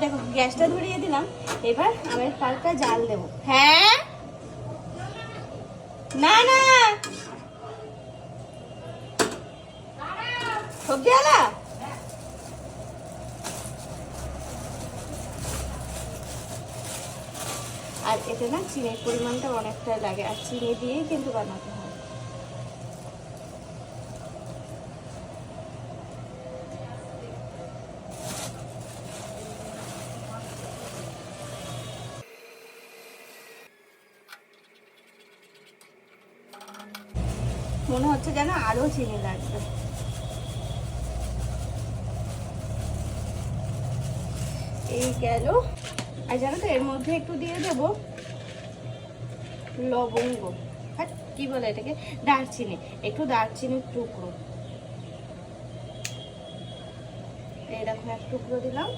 দেখো গ্যাসটা ধরিয়ে দিলাম, এবার আমের পালটা জাল দেবো। হ্যাঁ না না সবজিওয়ালা, আর এতে না চিনির পরিমাণটা অনেকটা লাগে, আর চিনি দিয়েই কিন্তু বানাতে হয়। মনে হচ্ছে যেন আরো চিনি লাগবে। এই গেল। আর জানো তো এর মধ্যে একটু দিয়ে দেবো লবঙ্গ, হ্যাঁ কি বলে এটাকে, দারচিনি, একটু দারচিনির টুকরো। এরকম এক টুকরো দিলাম,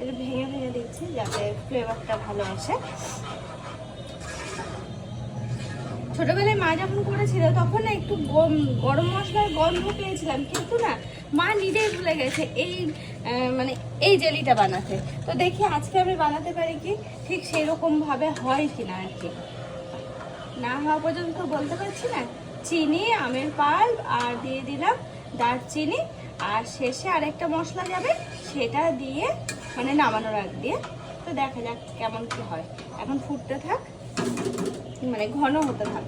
এটা ভেঙে ভেঙে দিচ্ছি যাতে ফ্লেভারটা ভালো আসে। ছোটবেলায় মা যখন করেছিল তখন না একটু গরম মশলার গন্ধ পেয়েছিলাম, কিন্তু না মা নিজেই ভুলে গেছে এই মানে এই জেলিটা বানাতে। তো দেখি আজকে আমি বানাতে পারি কি, ঠিক সেরকম ভাবে হয় কিনা আর কি, না হওয়া পর্যন্ত বলতে পারছি না। চিনি, আমের পাল আর দিয়ে দিলাম দারচিনি, আর শেষে আরেকটা মশলা যাবে সেটা দিয়ে মানে নামানোর আগ দিয়ে। তো দেখা যাক কেমন কি হয়, এখন ফুটতে থাক, মানে ঘন হতে থাক।